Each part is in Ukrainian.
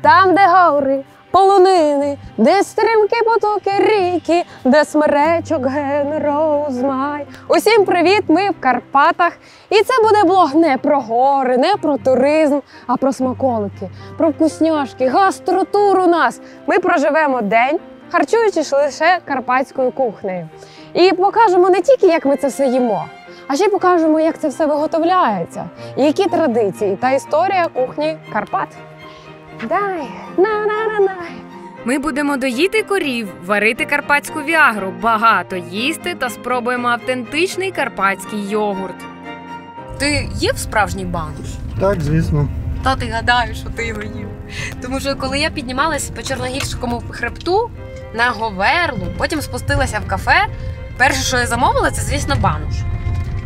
Там, де гори, полонини, де стрімкі потоки ріки, де смеречок ген розмай. Усім привіт, ми в Карпатах. І це буде блог не про гори, не про туризм, а про смаколики, про вкусняшки, гастротур у нас. Ми проживемо день, харчуючись лише карпатською кухнею. І покажемо не тільки, як ми це все їмо, а ще й покажемо, як це все виготовляється, і які традиції та історія кухні Карпат. Дай, на-на-на-най. Ми будемо доїти корів, варити карпатську віагру, багато їсти та спробуємо автентичний карпатський йогурт. Ти їв справжній банош? Так, звісно. Та ти гадаєш, що ти його їв. Тому що коли я піднімалася по Чорногірському хребту на Говерлу, потім спустилася в кафе, перше, що я замовила, це, звісно, банош.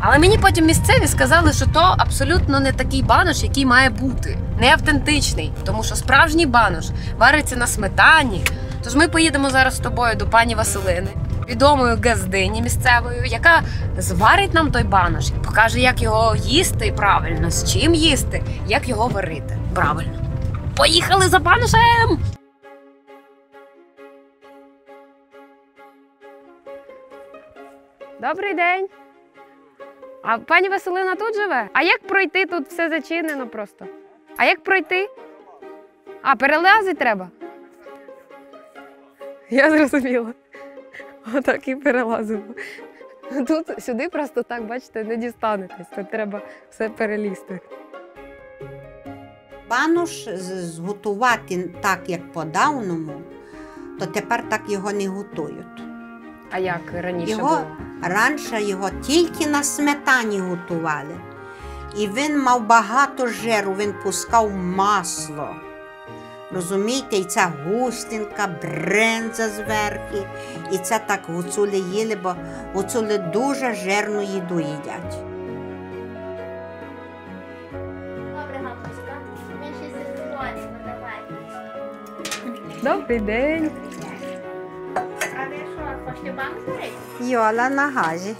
Але мені потім місцеві сказали, що то абсолютно не такий банош, який має бути. Не автентичний, тому що справжній банош вариться на сметані. Тож ми поїдемо зараз з тобою до пані Василини, відомої газдині місцевої, яка зварить нам той банош і покаже, як його їсти правильно, з чим їсти, як його варити правильно. Поїхали за баношем! Добрий день. А пані Василина тут живе? А як пройти? Тут все зачинено просто. А як пройти? А, перелазити треба? Я зрозуміла. Отак і перелазимо. Тут сюди просто так, бачите, не дістанетесь. Тут треба все перелізти. Банош зготувати так, як по-давному, то тепер так його не готують. А як раніше було? Раніше його тільки на сметані готували. І він мав багато жиру, він пускав масло. Розумієте, і ця густинка, бринза зверху. І це так гуцули їли, бо гуцули дуже жирну їду їдять. Добре, мамуська. Ми ще зізвонимо, давай. Добрий день. А ви що, хочете банк зробити? Йола на газі.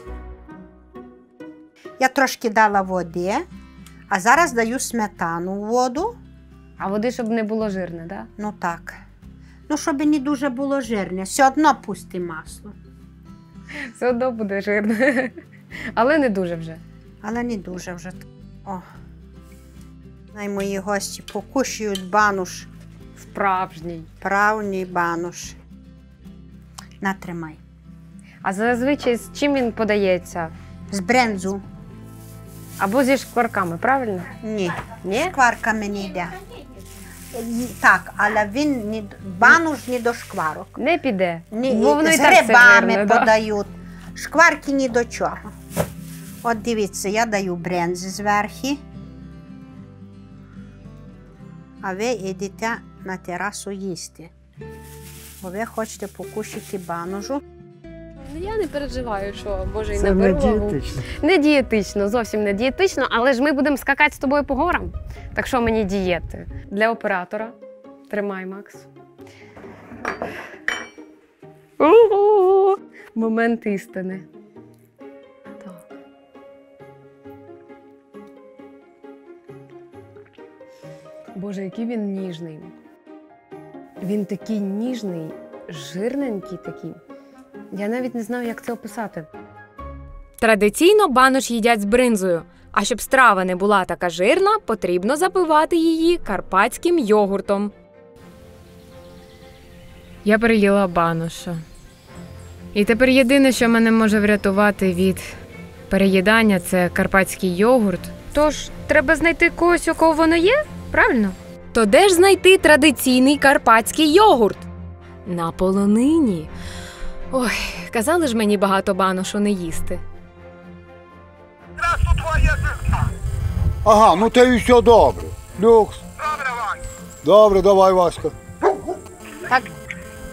Я трошки дала води, а зараз даю сметану в воду. А води, щоб не було жирне, так? Ну так. Ну, щоб не дуже було жирне. Все одно пусти масло. Все одно буде жирне. Але не дуже вже. Але не дуже вже. О. Най мої гості покушають банош. Справжній. Правильний банош. Натримай. А зазвичай з чим він подається? З брензу. Або зі шкварками, правильно? Ні. Ні? Шкварками не йде. Так, але він не, банош не до шкварок. Не піде. Ні, Бо воно і з так все грибами жирне, да? подають. Шкварки ні до чого. От дивіться, я даю брензи зверху. А ви йдете на терасу їсти. Бо ви хочете покушати баношу. Я не переживаю, що, Боже, і Це не наберу вагу. дієтично. Не дієтично, зовсім не дієтично, але ж ми будемо скакати з тобою по горам. Так що мені дієти? Для оператора. Тримай, Макс. Момент істини. Так. Боже, який він ніжний. Він такий ніжний, жирненький такий. Я навіть не знаю, як це описати. Традиційно банош їдять з бринзою, а щоб страва не була така жирна, потрібно запивати її карпатським йогуртом. Я переїла баноша. І тепер єдине, що мене може врятувати від переїдання, це карпатський йогурт. Тож, треба знайти когось, у кого воно є, правильно? То де ж знайти традиційний карпатський йогурт? На полонині. Ой, казали ж мені багато баношу не їсти. Ага, ну те і все добре. Люкс. Добре, Вань. Добре, давай, Васька.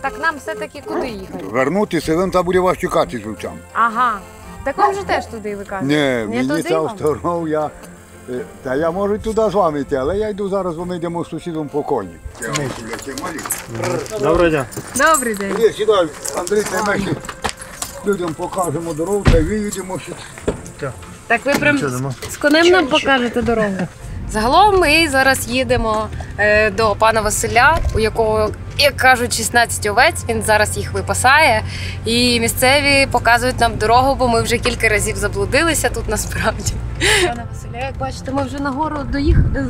Так нам все-таки куди їхати? Вернутися, він там буде вас чекати з вівцями. Ага. Так вам же теж туди, ви кажете? Ні, мені туди ця вам? сторона, та я можу і туди з вами йти, але я йду зараз, ми йдемо з сусідом по коні. Доброго дня. Добрий день. Іди, сідай, Андрій, та ми ще людям покажемо дорогу, та виїдемо ще. Так ви прям Що, йдемо? з конем нам покажете дорогу? Загалом ми зараз їдемо до пана Василя, у якого, як кажуть, 16 овець. Він зараз їх випасає. І місцеві показують нам дорогу, бо ми вже кілька разів заблудилися тут насправді. Пане Василя, як бачите, ми вже нагору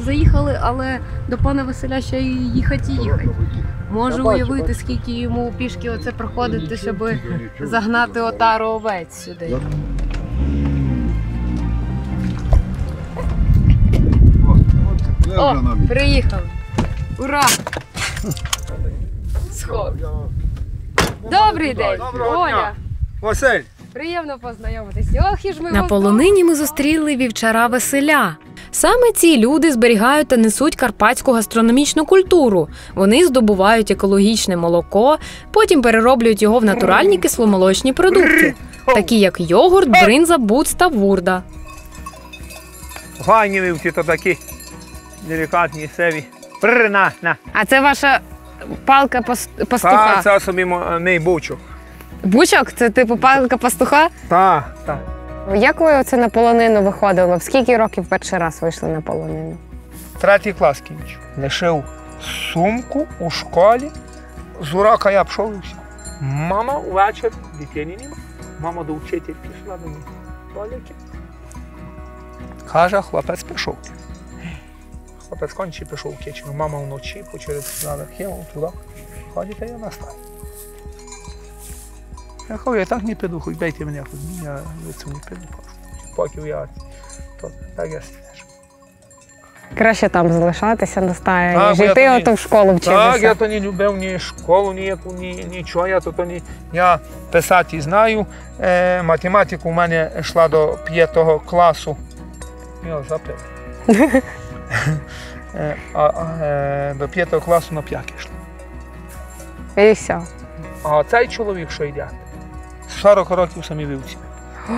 заїхали, але до пана Василя ще й їхати. Можу уявити, скільки йому пішки оце проходити, щоб загнати отару овець сюди. О, приїхали. Ура! Сход. Добрий день, Оля. Василь! Приємно познайомитись. Ох, і ж ми На полонині ми зустріли вівчара Василя. Саме ці люди зберігають та несуть карпатську гастрономічну культуру. Вони здобувають екологічне молоко, потім перероблюють його в натуральні кисломолочні продукти, такі як йогурт, бринза, буц та вурда. Файні вівці, то такі делікатні, севі. На. А це ваша палка пастуха? Та, це собі мій бучок. Бучок? Це типу палка пастуха? Та. Як ви оце на полонину виходили? В скільки років перший раз вийшли на полонину? 3 клас кінчив. Лишив сумку у школі. З урока я пішов і все. Мама увечері, дитині нема. Мама до вчительки йшла до них. Поляки. Каже, хлопець пішов. Хлопець конче пішов в Кичину. Мама вночі почали сказали, кинув туди. Ходите, я настаю. Я кажу, я так не піду, хоч бейте мене, хоч я лицю не піду. Поки я, то так я стежу. Краще там залишатися на стаї, Так, ніж бо я йти тоді- ото в школу вчитися. Так, я то не любив ні школу, ніяку, нічого. Я писати знаю. Математика у мене йшла до 5 класу. Я запив. До 5 класу на 5 йшла. І все. А цей чоловік, що йде, 40 років самі вивці.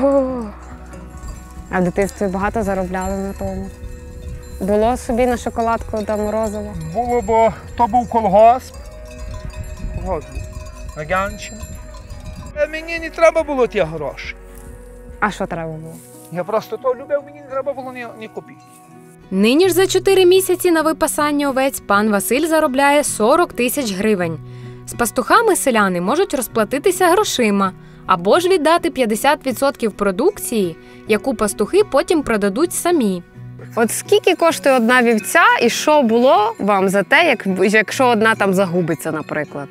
О, а в дитинстві багато заробляли на тому. Було собі на шоколадку та морозиво. Було, бо то був колгосп. Колгосп був. Радянщина. Мені не треба було ті гроші. А що треба було? Я просто то любив, мені не треба було ні копійки. Нині ж за 4 місяці на випасання овець пан Василь заробляє 40 тисяч гривень. З пастухами селяни можуть розплатитися грошима або ж віддати 50% продукції, яку пастухи потім продадуть самі. От скільки коштує одна вівця і що було вам за те, якщо одна там загубиться, наприклад?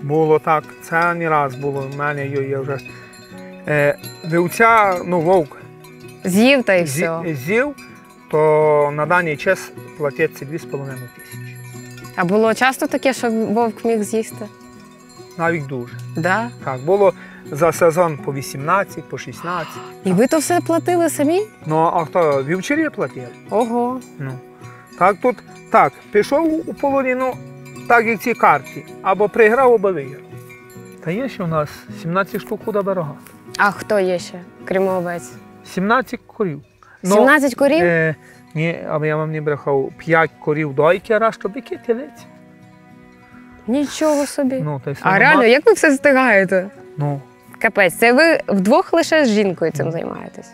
Було так, це не раз було. У мене є вже вівця, вовк З'їв та й все. з'їв, то на даний час платиться 2,5 тисячі. А було часто таке, що вовк міг з'їсти? Навіть дуже. Да? Так, було за сезон по 18, по 16. І ви то все платили самі? Ну, а хто? Вівчарі платили. Ого. Ну. Так тут, так, пішов у полонину, так як ці карти, або приграв, або виграв. Та є ще у нас 17 штук худа дорога. А хто є ще, крім овець? 17 корів. 17 корів? Ні, аби я вам не брехав, 5 корів дойки, а решта бики, телець. Нічого собі. Ну, та й А реально, як ви все встигаєте? Ну, Капець, це ви вдвох лише з жінкою цим займаєтесь?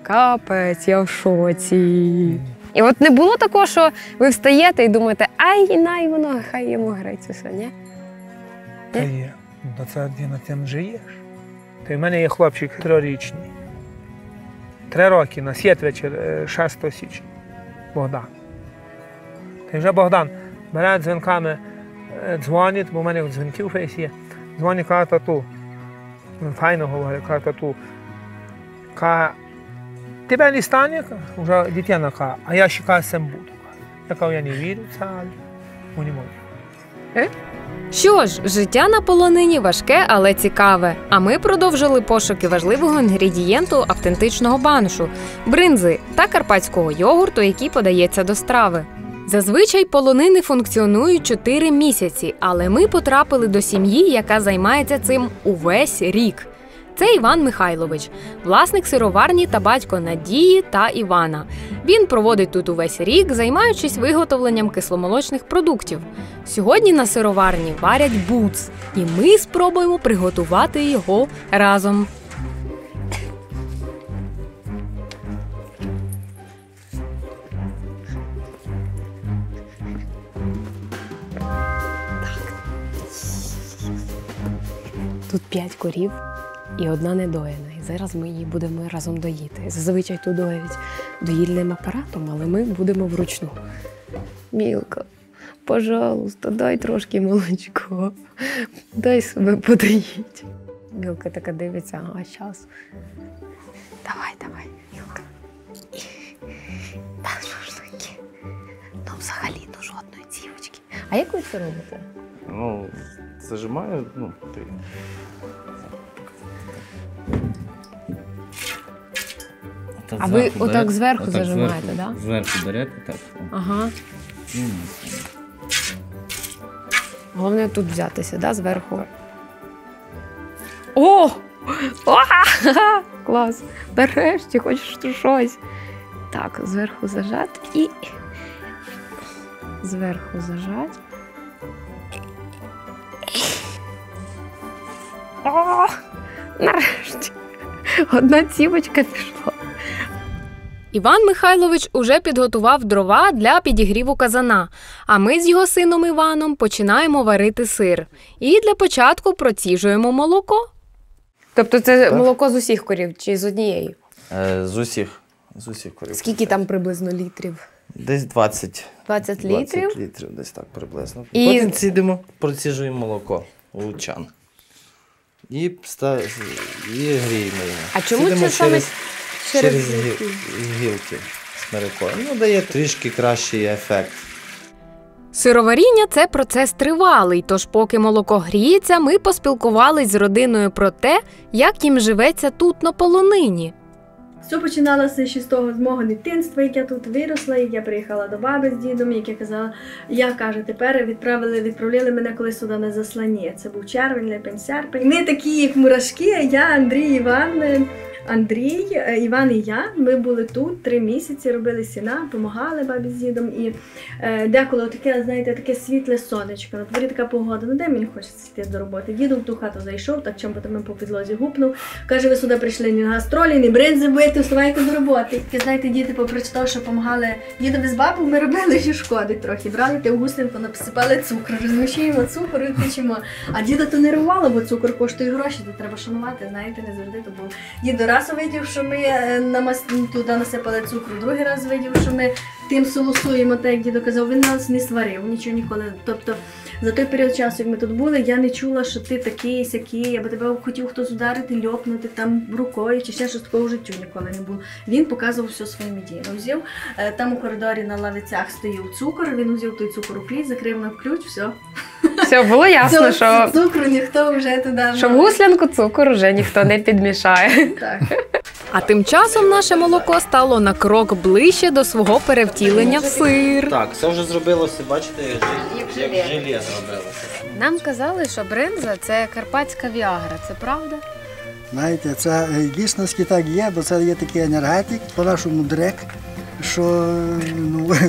Капець, я в шоці. І от не було такого, що ви встаєте і думаєте, ай, най воно, хай йому греться все, ні? та є. Ну, та це ти на тим живеш. Та й в мене є хлопчик 3-річний. 3 роки, на святвечір 6 січня. Богдан. Та й вже Богдан бере дзвінками, дзвонить, бо в мене дзвінків фейс є. Дзвонить, каже, тату. Він файно говорить, каже, тату. Каже, тебе не стане? Вже дитина каже, а я ще каже, сам буду. Я кажу, я не вірю в це, але не можу. Що ж, життя на полонині важке, але цікаве. А ми продовжили пошуки важливого інгредієнту автентичного баношу – бринзи та карпатського йогурту, який подається до страви. Зазвичай полонини функціонують 4 місяці, але ми потрапили до сім'ї, яка займається цим увесь рік. Це Іван Михайлович, власник сироварні та батько Надії та Івана. Він проводить тут увесь рік, займаючись виготовленням кисломолочних продуктів. Сьогодні на сироварні варять буц, і ми спробуємо приготувати його разом. Тут 5 корів і одна недоїна. І зараз ми її будемо разом доїти. Зазвичай тут доїть доїльним апаратом, але ми будемо вручну. Мілка, пожалуйста, дай трошки молочко. Дай себе подоїть. Мілка така дивиться, ага, щас. Давай, Мілка. Та шашлики. Ну, взагалі, ну жодної цівочки. А як ви це робите? Ну, зажимаю, ну, ти. А ви отак зверху зажимаєте, так? Да? Зверху берете, так. Ага. Головне тут взятися, да, зверху. О! Клас! Нарешті хочеш щось. Так, зверху зажати і зверху зажати. О! Нарешті! Одна цівочка пішла. Іван Михайлович уже підготував дрова для підігріву казана, а ми з його сином Іваном починаємо варити сир. І для початку проціжуємо молоко. Тобто це молоко з усіх корів чи з однієї? З усіх корів. Скільки там приблизно літрів? Десь 20. 20 літрів? 20 літрів, десь так приблизно. І- Потім цідимо, проціжуємо молоко у чан. І гріємо його. А чому Цідимо це саме через гілки смирикою. Ну, дає трішки кращий ефект. Сироваріння – це процес тривалий, тож поки молоко гріється, ми поспілкувались з родиною про те, як їм живеться тут на полонині. Все починалося ще з мого дитинства, як я тут виросла, як я приїхала до баби з дідом, як я казала, каже, тепер відправляли мене колись сюди на заслання. Це був червень, липень, серпень. Ми такі, як мурашки, я, Андрій, Іван і я, ми були тут 3 місяці, робили сіна, допомагали бабі з дідом. І деколи таке, знаєте, таке світле сонечко, на дворі така погода, ну де мені хочеться йти до роботи. Дідо в ту хату зайшов, так чим потім по підлозі гупнув. Каже, ви сюди прийшли не на гастролі, не бринзи бити, вставайте до роботи. І знаєте, діти, попри те, що допомагали дідові з бабою, ми робили, що шкодить трохи. Брали ти в гусленку, насипали цукру, розмішуємо цукор і печемо. А діда то не рвало, бо цукор коштує гроші, то треба шанувати, знаєте, не завжди то був. Дідо раз видів, що ми туди насипали цукру, другий раз видів, що ми тим солосуємо, так як дідо казав, він нас не сварив, нічого ніколи. Тобто за той період часу, як ми тут були, я не чула, що ти такий, сякий, або тебе хотів хтось ударити, льопнути там рукою, чи ще щось такого в життю ніколи не було. Він показував все своїми діями. Взяв, там у коридорі на лавицях стояв цукор, він взяв той цукор у кліт, закрив на ключ, все. Все, було ясно, що цукру ніхто вже туди. Що в гуслянку цукор вже ніхто не підмішає. Так. А тим часом наше молоко стало на крок ближче до свого перевтілення в сир. Так, це вже зробилося, бачите, як желе зробилося. Нам казали, що бринза – це карпатська віагра. Це правда? Знаєте, це дійсності так є, бо це є такий енергетик, по-нашому дрек, що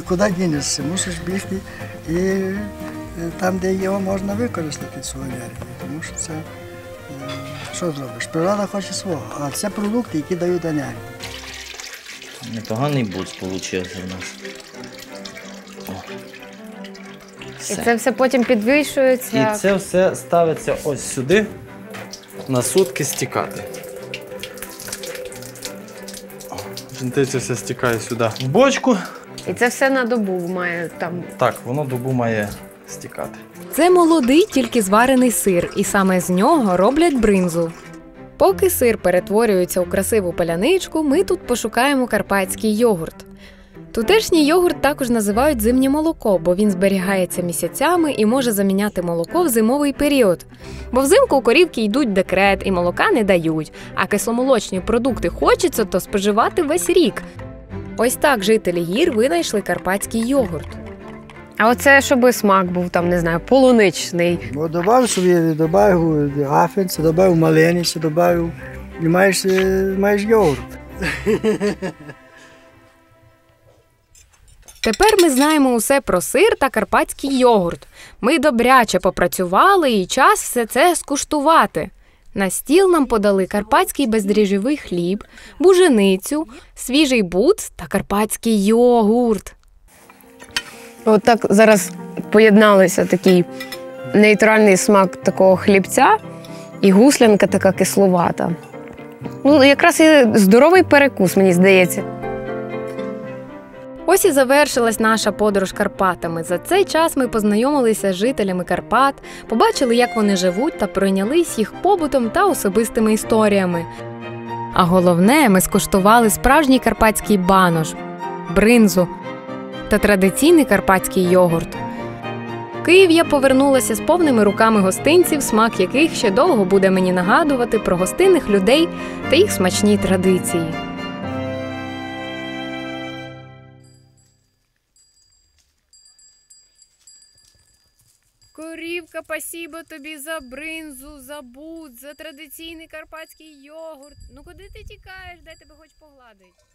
куди дінешся, мусиш бігти і там, де його можна використати, цю енергію. Тому що це, що зробиш, природа хоче свого, а це продукти, які дають енергію. Непоганий буц получився в нас. І це все потім підвищується. І це все ставиться ось сюди, на сутки стікати. Жентиця все стікає сюди в бочку. І це все на добу має там. Так, воно добу має стікати. Це молодий, тільки зварений сир, і саме з нього роблять бринзу. Поки сир перетворюється у красиву паляничку, ми тут пошукаємо карпатський йогурт. Тутешній йогурт також називають зимнє молоко, бо він зберігається місяцями і може заміняти молоко в зимовий період. Бо взимку у корівки йдуть в декрет і молока не дають, а кисломолочні продукти хочеться, то споживати весь рік. Ось так жителі гір винайшли карпатський йогурт. А оце, щоб смак був там, не знаю, полуничний. Бо добавив собі, добавив афінці, добавив малиниці, добавив і маєш йогурт. Тепер ми знаємо усе про сир та карпатський йогурт. Ми добряче попрацювали і час все це скуштувати. На стіл нам подали карпатський бездріжджовий хліб, буженицю, свіжий буц та карпатський йогурт. От так зараз поєдналися такий нейтральний смак такого хлібця І гуслянка така кисловата. Ну, якраз і здоровий перекус, мені здається. Ось і завершилась наша подорож Карпатами. За цей час ми познайомилися з жителями Карпат, побачили, як вони живуть, та пройнялись їх побутом та особистими історіями. А головне, ми скуштували справжній карпатський банош, бринзу та традиційний карпатський йогурт. В Київ я повернулася з повними руками гостинців, смак яких ще довго буде мені нагадувати про гостинних людей та їх смачні традиції. Корівка, спасибо тобі за бринзу, за бут, за традиційний карпатський йогурт. Ну куди ти тікаєш? Дай тебе хоч погладить.